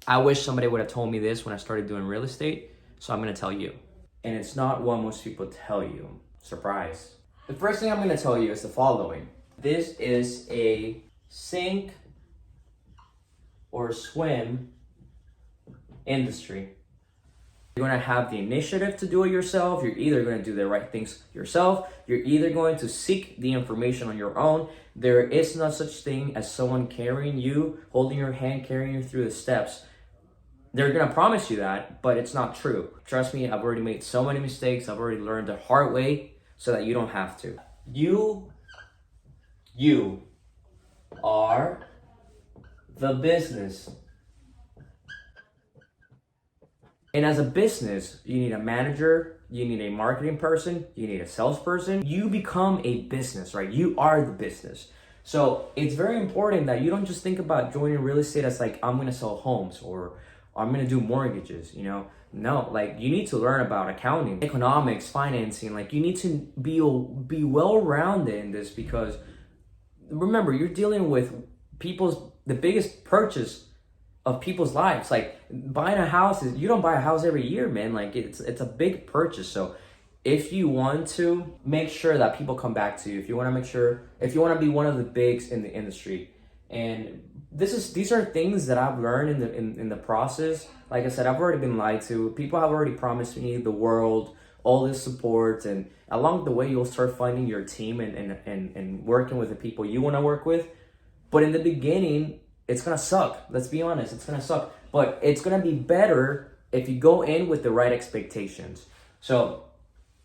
I wish somebody would have told me this when I started doing real estate, so I'm gonna tell you. And it's not what most people tell you. Surprise. The first thing I'm gonna tell you is the following. This is a sink or swim industry. You're going to have the initiative to do it yourself. You're either going to do the right things yourself. You're either going to seek the information on your own. There is no such thing as someone carrying you, holding your hand, carrying you through the steps. They're going to promise you that, but it's not true. Trust me, I've already made so many mistakes. I've already learned the hard way so that you don't have to. You are the business. And as a business, you need a manager, you need a marketing person, you need a salesperson. You become a business, right? You are the business. So it's very important that you don't just think about joining real estate as like, I'm gonna sell homes or I'm gonna do mortgages, you know? No, like you need to learn about accounting, economics, financing. Like you need to be well-rounded in this because remember, you're dealing with the biggest purchase of people's lives. Like buying a house you don't buy a house every year, man. Like it's a big purchase. So if you want to make sure that people come back to you, if you want to be one of the bigs in the industry, and these are things that I've learned in the process. Like I said, I've already been lied to. People have already promised me the world, all this support, and along the way you'll start finding your team and working with the people you want to work with. But in the beginning, it's gonna suck. Let's be honest, it's gonna suck. But it's gonna be better if you go in with the right expectations. So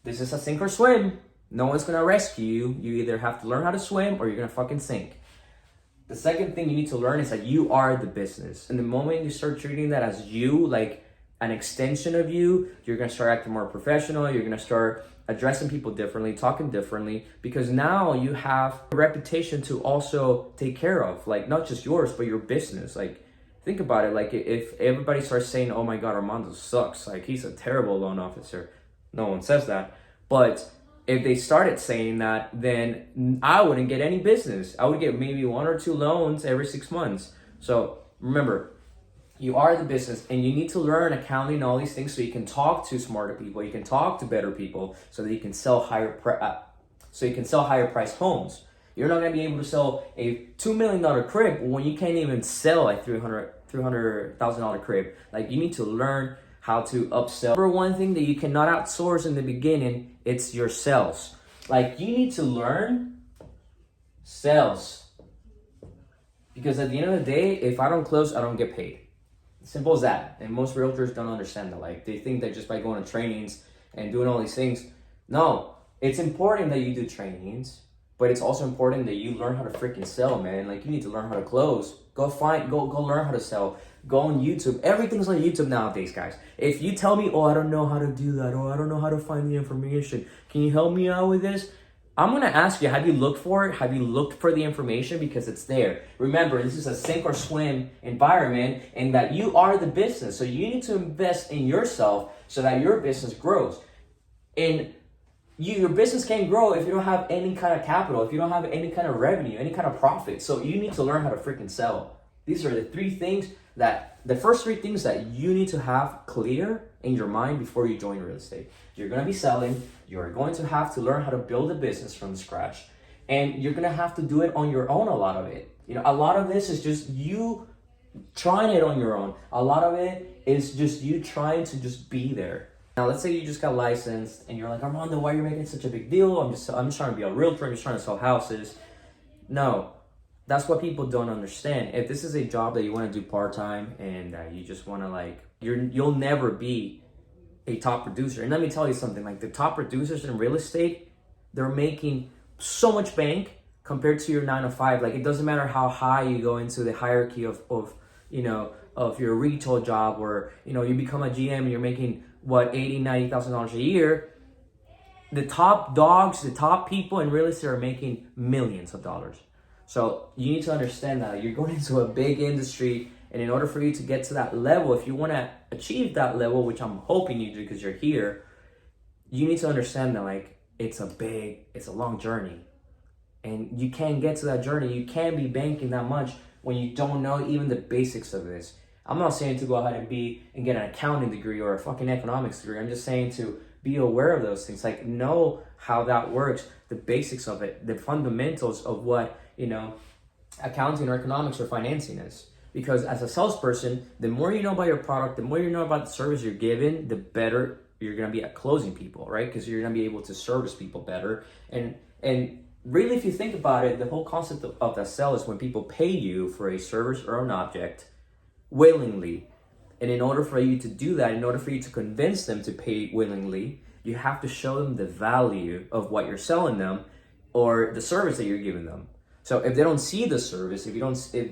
this is a sink or swim. No one's gonna rescue you. You either have to learn how to swim or you're gonna fucking sink. The second thing you need to learn is that you are the business. And the moment you start treating that as you, like an extension of you, you're gonna start acting more professional. You're gonna start addressing people differently, talking differently, because now you have a reputation to also take care of, like not just yours, but your business. Like think about it, like if everybody starts saying, oh my God, Armando sucks, like he's a terrible loan officer. No one says that. But if they started saying that, then I wouldn't get any business. I would get maybe 1 or 2 loans every 6 months. So remember, you are the business and you need to learn accounting and all these things so you can talk to smarter people, you can talk to better people so that you can sell higher priced homes. You're not going to be able to sell a $2 million crib when you can't even sell a $300,000 crib. Like you need to learn how to upsell. Number one thing that you cannot outsource in the beginning, it's your sales. Like you need to learn sales. Because at the end of the day, if I don't close, I don't get paid. Simple as that. And most realtors don't understand that. Like they think that just by going to trainings and doing all these things. No, it's important that you do trainings, but it's also important that you learn how to freaking sell, man. Like you need to learn how to close. Go learn how to sell. Go on YouTube. Everything's on YouTube nowadays, guys. If you tell me, oh, I don't know how to do that, or I don't know how to find the information, can you help me out with this? I'm going to ask you, have you looked for it? Have you looked for the information? Because it's there. Remember, this is a sink or swim environment and that you are the business. So you need to invest in yourself so that your business grows. And your business can't grow if you don't have any kind of capital, if you don't have any kind of revenue, any kind of profit. So you need to learn how to freaking sell. These are the first 3 things that you need to have clear in your mind before you join real estate. You're going to be selling. You're going to have to learn how to build a business from scratch. And you're going to have to do it on your own, a lot of it. You know, a lot of this is just you trying it on your own. A lot of it is just you trying to just be there. Now, let's say you just got licensed and you're like, Armando, why are you making such a big deal? I'm just trying to be a realtor. I'm just trying to sell houses. No, that's what people don't understand. If this is a job that you want to do part-time and you just want to you'll never be a top producer. And let me tell you something, like the top producers in real estate, they're making so much bank compared to your 9 to 5. Like it doesn't matter how high you go into the hierarchy of your retail job, or you become a GM and you're making $80,000-$90,000 a year. The top dogs, the top people in real estate are making millions of dollars. So you need to understand that you're going into a big industry, and in order for you to get to that level, if you want to achieve that level, which I'm hoping you do because you're here, you need to understand that it's a long journey. And you can't get to that journey. You can't be banking that much when you don't know even the basics of this. I'm not saying to go ahead and get an accounting degree or a fucking economics degree. I'm just saying to be aware of those things, like know how that works, the basics of it, the fundamentals of what, accounting or economics or financing is. Because as a salesperson, the more you know about your product, the more you know about the service you're given, the better you're going to be at closing people, right? Because you're going to be able to service people better. And really, if you think about it, the whole concept of the sell is when people pay you for a service or an object willingly. And in order for you to do that, in order for you to convince them to pay willingly, you have to show them the value of what you're selling them or the service that you're giving them. So if they don't see the service, if they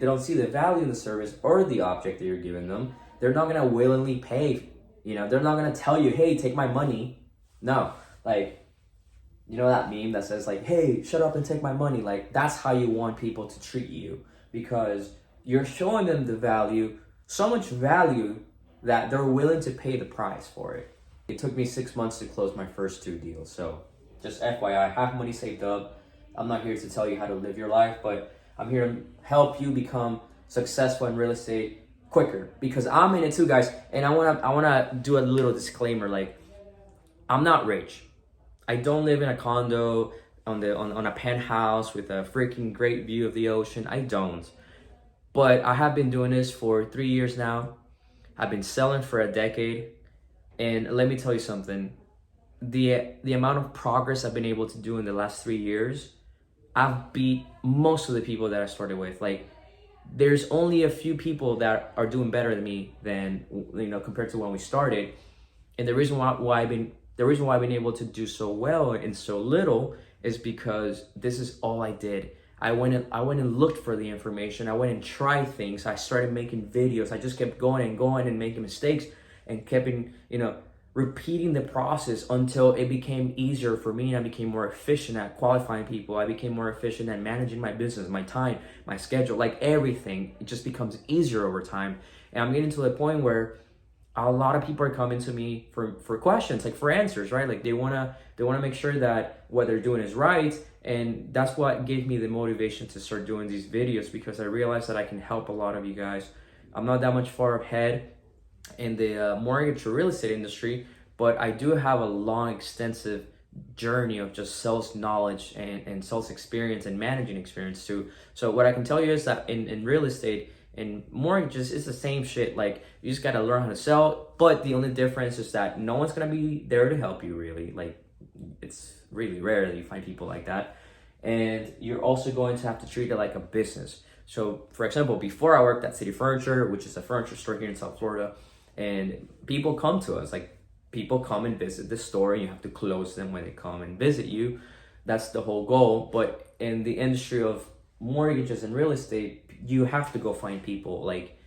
don't see the value in the service or the object that you're giving them, they're not gonna willingly pay. They're not gonna tell you, hey, take my money. No, like, that meme that says like, hey, shut up and take my money. Like, that's how you want people to treat you, because you're showing them the value, so much value that they're willing to pay the price for it. It took me 6 months to close my first 2 deals. So just FYI, have money saved up. I'm not here to tell you how to live your life, but I'm here to help you become successful in real estate quicker, because I'm in it too, guys. And I wanna do a little disclaimer. Like, I'm not rich. I don't live in a condo on a penthouse with a freaking great view of the ocean. I don't. But I have been doing this for 3 years now. I've been selling for a decade. And let me tell you something. The amount of progress I've been able to do in the last 3 years, I've beat most of the people that I started with. Like, there's only a few people that are doing better than me than, compared to when we started. And the reason why I've been able to do so well in so little is because this is all I did. I went and looked for the information. I went and tried things. I started making videos. I just kept going and making mistakes and kept repeating the process until it became easier for me, and I became more efficient at qualifying people. I became more efficient at managing my business, my time, my schedule, like everything. It just becomes easier over time. And I'm getting to the point where a lot of people are coming to me for questions, like for answers, right? Like they wanna make sure that what they're doing is right. And that's what gave me the motivation to start doing these videos, because I realized that I can help a lot of you guys. I'm not that much far ahead in the mortgage or real estate industry, but I do have a long, extensive journey of just sales knowledge and sales experience and managing experience too. So what I can tell you is that in real estate and mortgages, it's the same shit. Like, you just gotta learn how to sell, but the only difference is that no one's gonna be there to help you, really. Like, it's really rare that you find people like that. And you're also going to have to treat it like a business. So for example, before I worked at City Furniture, which is a furniture store here in South Florida, and people come to us, like people come and visit the store, and you have to close them when they come and visit you. That's the whole goal. But in the industry of mortgages and real estate, you have to go find people. Like,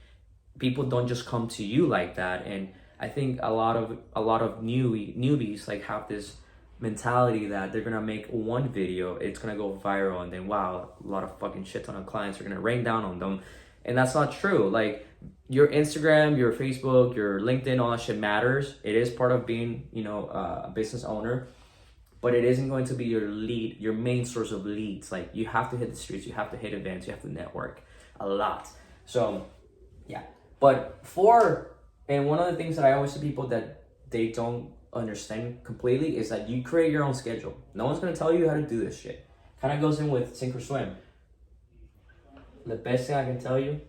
people don't just come to you like that. And I think a lot of newbies like have this mentality that they're gonna make one video, it's gonna go viral, and then wow, a lot of fucking shit ton of clients are gonna rain down on them. And that's not true. Like, your Instagram, your Facebook, your LinkedIn, all that shit matters. It is part of being, a business owner, but it isn't going to be your main source of leads. Like, you have to hit the streets, you have to hit events, you have to network a lot. So yeah, and one of the things that I always tell people that they don't understand completely is that you create your own schedule. No one's going to tell you how to do this shit. Kind of goes in with sink or swim. The best thing I can tell you,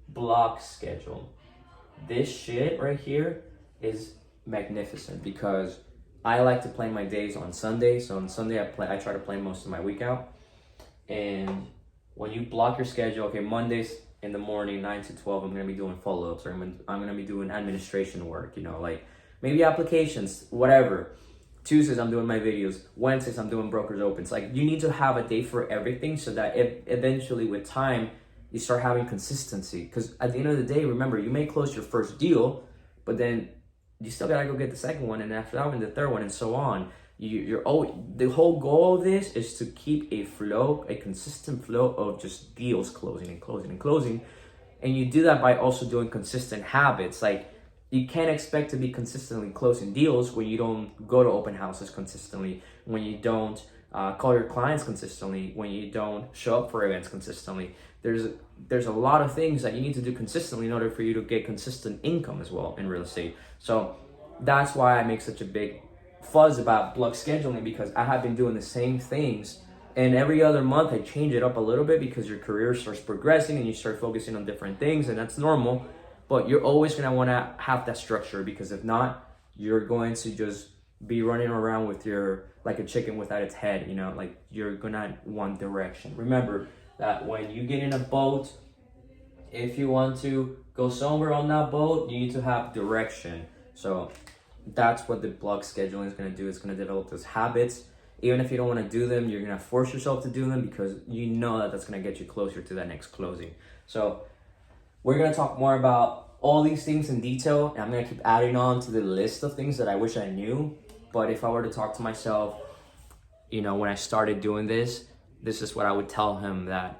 block schedule. This shit right here is magnificent, because I like to plan my days on Sunday. So on Sunday, I try to plan most of my week out. And when you block your schedule, okay, Mondays in the morning, 9 to 12, I'm going to be doing follow-ups, or I'm going to be doing administration work, like maybe applications, whatever. Tuesdays, I'm doing my videos. Wednesdays, I'm doing brokers opens. Like, you need to have a day for everything, so that eventually with time, you start having consistency. Because at the end of the day, remember, you may close your first deal, but then you still gotta go get the second one, and after that one, the third one, and so on. The whole goal of this is to keep a consistent flow of just deals closing and closing and closing. And you do that by also doing consistent habits. Like, you can't expect to be consistently closing deals when you don't go to open houses consistently, when you don't call your clients consistently, when you don't show up for events consistently. There's a lot of things that you need to do consistently in order for you to get consistent income as well in real estate. So that's why I make such a big fuzz about block scheduling, because I have been doing the same things, and every other month I change it up a little bit because your career starts progressing and you start focusing on different things, and that's normal. But you're always going to want to have that structure, because if not, you're going to just be running around with your, like a chicken without its head, you know, like you're gonna want direction. Remember that when you get in a boat, if you want to go somewhere on that boat, you need to have direction. So that's what the block scheduling is going to do. It's going to develop those habits. Even if you don't want to do them, you're going to force yourself to do them, because you know that that's going to get you closer to that next closing. So we're going to talk more about all these things in detail, and I'm going to keep adding on to the list of things that I wish I knew. But if I were to talk to myself, you know, when I started doing this, this is what I would tell him, that